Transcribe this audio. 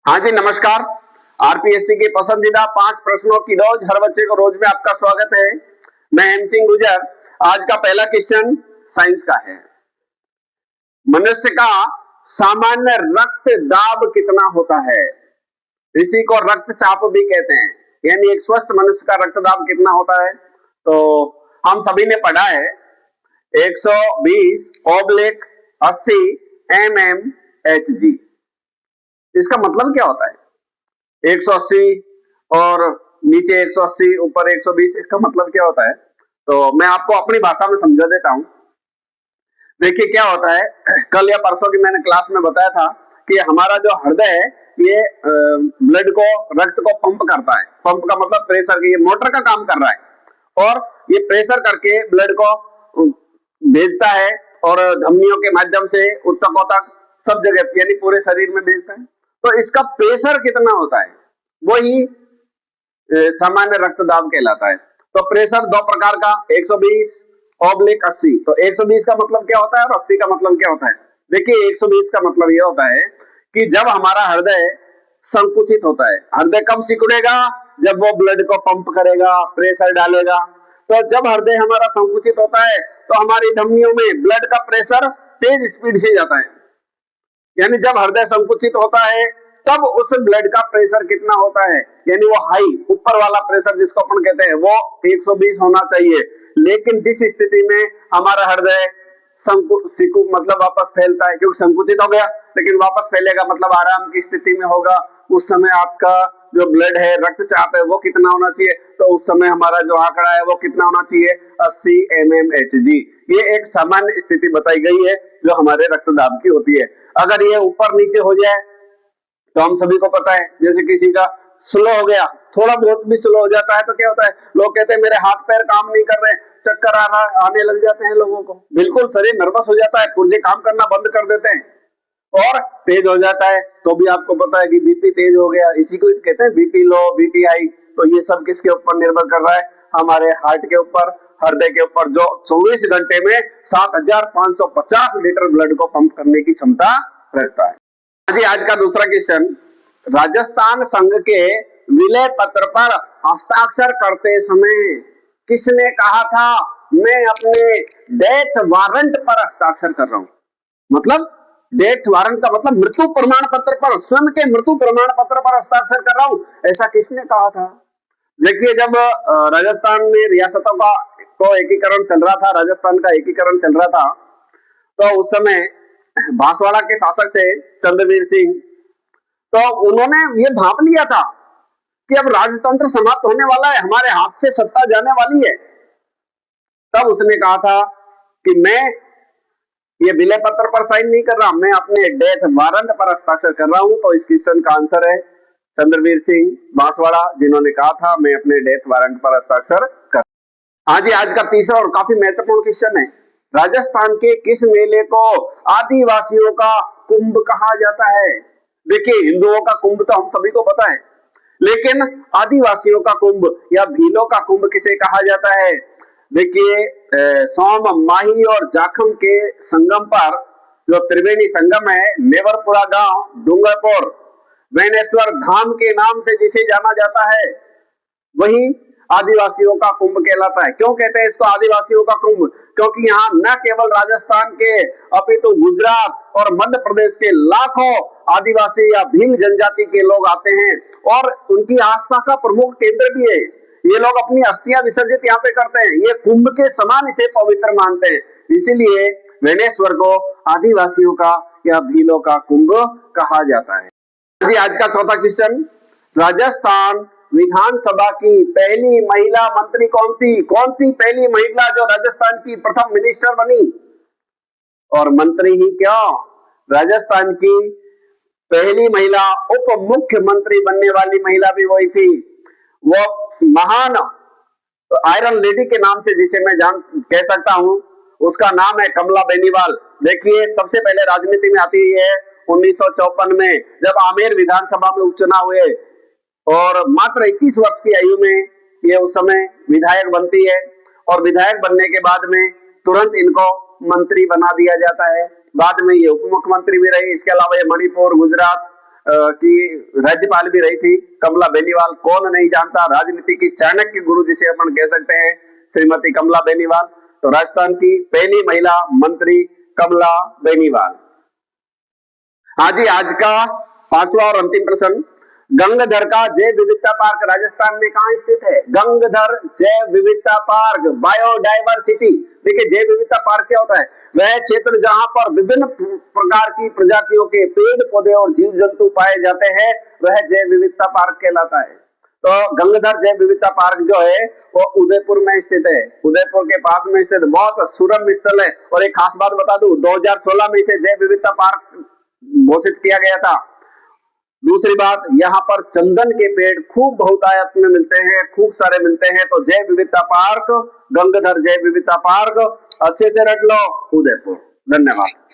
हाँ जी नमस्कार। आरपीएससी के पसंदीदा 5 प्रश्नों की डोज हर बच्चे को रोज में आपका स्वागत है। मैं हेम सिंह गुजर। आज का पहला क्वेश्चन साइंस का है। मनुष्य का सामान्य रक्त दाब कितना होता है? इसी को रक्तचाप भी कहते हैं, यानी एक स्वस्थ मनुष्य का रक्तदाब कितना होता है? तो हम सभी ने पढ़ा है 120/80 mmHg। इसका मतलब क्या होता है? 180 और नीचे 180 ऊपर 120, इसका मतलब क्या होता है? तो मैं आपको अपनी भाषा में समझा देता हूं। देखिए क्या होता है, कल या परसों की मैंने क्लास में बताया था कि हमारा जो हृदय है ये ब्लड को, रक्त को पंप करता है। पंप का मतलब प्रेशर, ये मोटर का काम कर रहा है और ये प्रेशर करके ब्लड को भेजता है और धमनियों के माध्यम से ऊतकों तक सब जगह यानी पूरे शरीर में भेजता है। तो इसका प्रेशर कितना होता है वही सामान्य रक्तदाब कहलाता है। तो प्रेशर दो प्रकार का, 120/80। तो 120 का मतलब क्या होता है और 80 का मतलब क्या होता है? देखिए 120 का मतलब यह होता है कि जब हमारा हृदय संकुचित होता है, हृदय कब सिकुड़ेगा? जब वो ब्लड को पंप करेगा, प्रेशर डालेगा। तो जब हृदय हमारा संकुचित होता है तो हमारी धमनियों में ब्लड का प्रेशर तेज स्पीड से जाता है। यानी जब हृदय संकुचित होता है तब उस ब्लड का प्रेशर कितना होता है, यानी वो हाई, ऊपर वाला प्रेशर जिसको अपन कहते हैं, वो 120 होना चाहिए। लेकिन जिस स्थिति में हमारा हृदय मतलब वापस फैलता है, क्योंकि संकुचित हो गया लेकिन वापस फैलेगा मतलब आराम की स्थिति में होगा, उस समय आपका जो ब्लड है, रक्तचाप है, वो कितना होना चाहिए? तो उस समय हमारा जो आंकड़ा है वो कितना होना चाहिए? 80 mmHg। ये एक सामान्य स्थिति बताई गई है जो हमारे रक्तदाब की होती है। अगर ये ऊपर नीचे हो जाए तो हम सभी को पता है, जैसे किसी का स्लो हो गया, थोड़ा बहुत भी स्लो हो जाता है तो क्या होता है? लोग कहते हैं मेरे हाथ पैर काम नहीं कर रहे, चक्कर आने लग जाते हैं लोगों को, बिल्कुल शरीर नर्वस हो जाता है, पुर्जे काम करना बंद कर देते हैं और तेज हो जाता है। तो भी आपको पता है कि बीपी तेज हो गया, इसी को कहते हैं बीपी लो, बीपी हाई। तो ये सब किसके ऊपर निर्भर कर रहा है? हमारे हार्ट के ऊपर, हृदय के ऊपर, जो 24 घंटे में 7550 लीटर ब्लड को पंप करने की क्षमता रखता है। जी आज का दूसरा क्वेश्चन, राजस्थान संघ के विलय पत्र पर हस्ताक्षर करते समय किसने कहा था मैं अपने डेथ वारंट पर हस्ताक्षर कर रहा हूं? मतलब डेथ वारंट का मतलब मृत्यु प्रमाण पत्र पर, स्वयं के मृत्यु प्रमाण पत्र पर हस्ताक्षर कर रहा हूं, ऐसा किसने कहा था? देखिए जब राजस्थान में रियासतों का को एकीकरण चल रहा था, राजस्थान का एकीकरण चल रहा था, तो उस समय बांसवाड़ा के शासक थे चंद्रवीर सिंह। तो उन्होंने ये भांप लिया था कि अब राजतंत्र समाप्त होने वाला है, हमारे हाथ से सत्ता जाने वाली है। तब उसने कहा था कि मैं ये विलय पत्र पर साइन नहीं कर रहा, मैं अपने डेथ वारंट पर हस्ताक्षर कर रहा हूं। तो इस क्वेश्चन का आंसर है चंद्रवीर सिंह बांसवाड़ा, जिन्होंने कहा था मैं अपने डेथ वारंट पर हस्ताक्षर कर। हाँ जी आज का तीसरा और काफी महत्वपूर्ण क्वेश्चन है, राजस्थान के किस मेले को आदिवासियों का कुंभ कहा जाता है? देखिए हिंदुओं का कुंभ तो हम सभी को पता है, लेकिन आदिवासियों का कुंभ या भीलों का कुंभ किसे कहा जाता है? देखिए सोम, माही और जाखम के संगम पर जो त्रिवेणी संगम है, नेवरपुरा गांव, डूंगरपुर, वैनेश्वर धाम के नाम से जिसे जाना जाता है, वही आदिवासियों का कुंभ कहलाता है। क्यों कहते हैं इसको आदिवासियों का कुंभ? क्योंकि यहाँ न केवल राजस्थान के अपितु गुजरात और मध्य प्रदेश के लाखों आदिवासी या भील जनजाति के लोग आते हैं और उनकी आस्था का प्रमुख केंद्र भी है। ये लोग अपनी अस्थियां विसर्जित यहाँ पे करते हैं, ये कुंभ के समान इसे पवित्र मानते हैं, इसीलिए वैनेश्वर को आदिवासियों का या भीलों का कुंभ कहा जाता है। जी आज का चौथा क्वेश्चन, राजस्थान विधानसभा की पहली महिला मंत्री कौन थी? कौन थी पहली महिला जो राजस्थान की प्रथम मिनिस्टर बनी? और मंत्री ही क्यों, राजस्थान की पहली महिला उप मुख्यमंत्री बनने वाली महिला भी वही थी। वो महान आयरन लेडी के नाम से जिसे मैं कह सकता हूं, उसका नाम है कमला बेनीवाल। देखिए सबसे पहले राजनीति में आती है 1954 में, जब आमेर विधानसभा में उपचुनाव हुए और मात्र 21 वर्ष की आयु में ये उस समय विधायक बनती है और विधायक बनने के बाद में तुरंत इनको मंत्री बना दिया जाता है। बाद में ये उप मुख्यमंत्री भी रही। इसके अलावा ये मणिपुर, गुजरात, की राज्यपाल भी रही थी कमला बेनीवाल। कौन नहीं जानता, राजनीति की चाणक्य गुरु जिसे अपन कह सकते हैं, श्रीमती कमला बेनीवाल। तो राजस्थान की पहली महिला मंत्री कमला बेनीवाल। हाँ जी, आज का पांचवा और अंतिम प्रश्न, गंगधर का जैव विविधता पार्क राजस्थान में कहाँ स्थित है? गंगधर जैव विविधता पार्क, बायोडायवर्सिटी। देखिए जैव विविधता पार्क क्या होता है? वह क्षेत्र जहां पर विभिन्न प्रकार की प्रजातियों के पेड़ पौधे और जीव जंतु पाए जाते हैं, वह जैव विविधता पार्क कहलाता है। तो गंगधर जैव विविधता पार्क जो है वो उदयपुर में स्थित है। उदयपुर के पास में स्थित बहुत सुरम्य स्थल है। और एक खास बात बता दूं, 2016 में इसे जैव विविधता पार्क घोषित किया गया था। दूसरी बात, यहाँ पर चंदन के पेड़ खूब बहुतायत में मिलते हैं, खूब सारे मिलते हैं। तो जैव विविधता पार्क, गंगधर जैव विविधता पार्क, अच्छे से रट लो, उदयपुर। धन्यवाद।